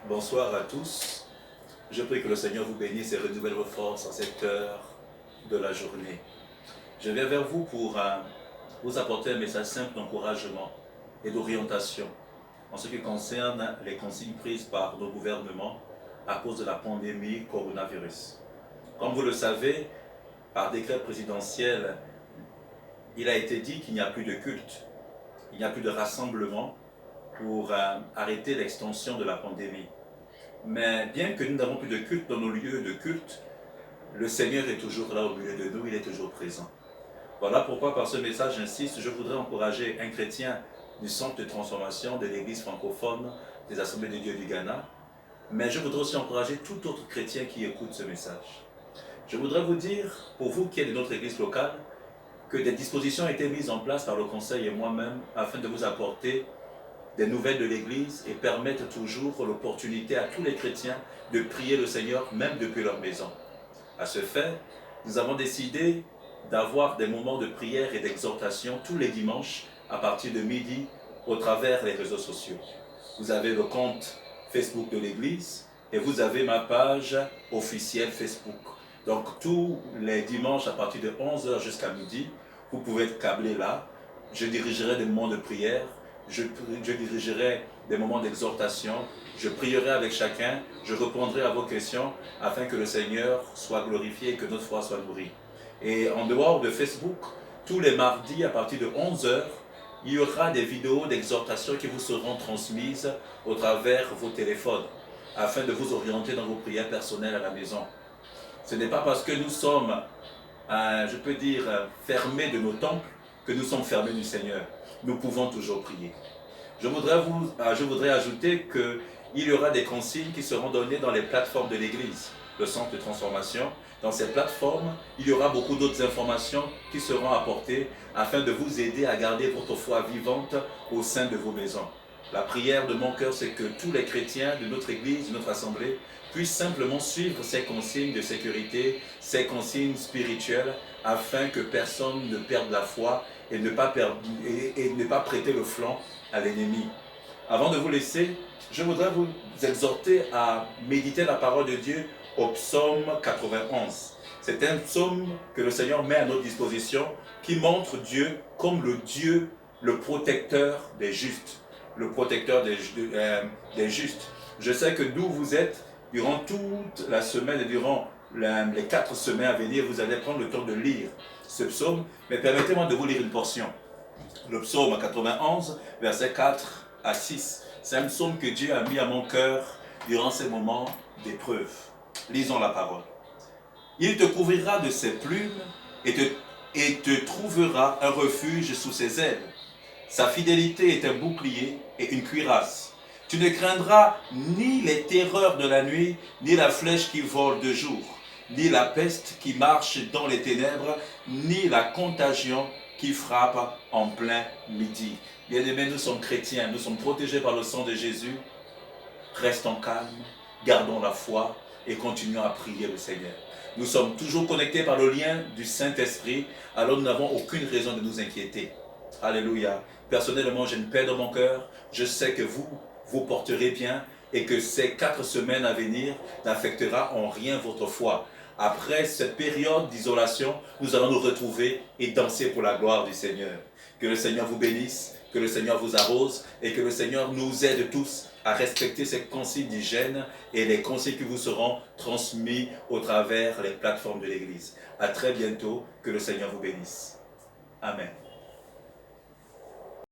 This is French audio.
Bonsoir à tous. Je prie que le Seigneur vous bénisse et renouvelle vos forces en cette heure de la journée. Je viens vers vous pour vous apporter un message simple d'encouragement et d'orientation en ce qui concerne les consignes prises par nos gouvernements à cause de la pandémie coronavirus. Comme vous le savez, par décret présidentiel, il a été dit qu'il n'y a plus de culte, il n'y a plus de rassemblement pour arrêter l'extension de la pandémie. Mais bien que nous n'avons plus de culte dans nos lieux de culte, le Seigneur est toujours là au milieu de nous, il est toujours présent. Voilà pourquoi par ce message, j'insiste, je voudrais encourager un chrétien du centre de transformation de l'église francophone des Assemblées de Dieu du Ghana, mais je voudrais aussi encourager tout autre chrétien qui écoute ce message. Je voudrais vous dire, pour vous qui êtes de notre église locale, que des dispositions ont été mises en place par le conseil et moi-même afin de vous apporter des nouvelles de l'Église et permettre toujours l'opportunité à tous les chrétiens de prier le Seigneur même depuis leur maison. À ce fait, nous avons décidé d'avoir des moments de prière et d'exhortation tous les dimanches à partir de midi au travers des réseaux sociaux. Vous avez le compte Facebook de l'Église et vous avez ma page officielle Facebook. Donc tous les dimanches à partir de 11h jusqu'à midi, vous pouvez être câblé là. Je dirigerai des moments de prière. Je dirigerai des moments d'exhortation, je prierai avec chacun, je répondrai à vos questions afin que le Seigneur soit glorifié et que notre foi soit nourrie. Et en dehors de Facebook, tous les mardis à partir de 11h, il y aura des vidéos d'exhortation qui vous seront transmises au travers vos téléphones afin de vous orienter dans vos prières personnelles à la maison. Ce n'est pas parce que nous sommes, je peux dire, fermés de nos temples que nous sommes fermés du Seigneur. Nous pouvons toujours prier. Je voudrais ajouter qu'il y aura des consignes qui seront données dans les plateformes de l'Église, le centre de transformation. Dans ces plateformes, il y aura beaucoup d'autres informations qui seront apportées afin de vous aider à garder votre foi vivante au sein de vos maisons. La prière de mon cœur, c'est que tous les chrétiens de notre Église, de notre Assemblée, puissent simplement suivre ces consignes de sécurité, ces consignes spirituelles, afin que personne ne perde la foi et ne pas prêter le flanc à l'ennemi. Avant de vous laisser, je voudrais vous exhorter à méditer la parole de Dieu au psaume 91. C'est un psaume que le Seigneur met à notre disposition qui montre Dieu comme le Dieu, le protecteur des justes. Le protecteur des justes. Je sais que d'où vous êtes, durant toute la semaine et durant les 4 semaines à venir, vous allez prendre le temps de lire ce psaume, mais permettez-moi de vous lire une portion. Le psaume 91, versets 4 à 6. C'est un psaume que Dieu a mis à mon cœur durant ces moments d'épreuve. Lisons la parole. Il te couvrira de ses plumes et te trouvera un refuge sous ses ailes. Sa fidélité est un bouclier et une cuirasse. Tu ne craindras ni les terreurs de la nuit, ni la flèche qui vole de jour, ni la peste qui marche dans les ténèbres, ni la contagion qui frappe en plein midi. Bien-aimés, nous sommes chrétiens, nous sommes protégés par le sang de Jésus. Restons calmes, gardons la foi et continuons à prier le Seigneur. Nous sommes toujours connectés par le lien du Saint-Esprit, alors nous n'avons aucune raison de nous inquiéter. Alléluia. Personnellement, j'ai une paix dans mon cœur. Je sais que vous porterez bien et que ces 4 semaines à venir n'affectera en rien votre foi. Après cette période d'isolation, nous allons nous retrouver et danser pour la gloire du Seigneur. Que le Seigneur vous bénisse, que le Seigneur vous arrose et que le Seigneur nous aide tous à respecter ces consignes d'hygiène et les consignes qui vous seront transmis au travers les plateformes de l'Église. À très bientôt, que le Seigneur vous bénisse. Amen.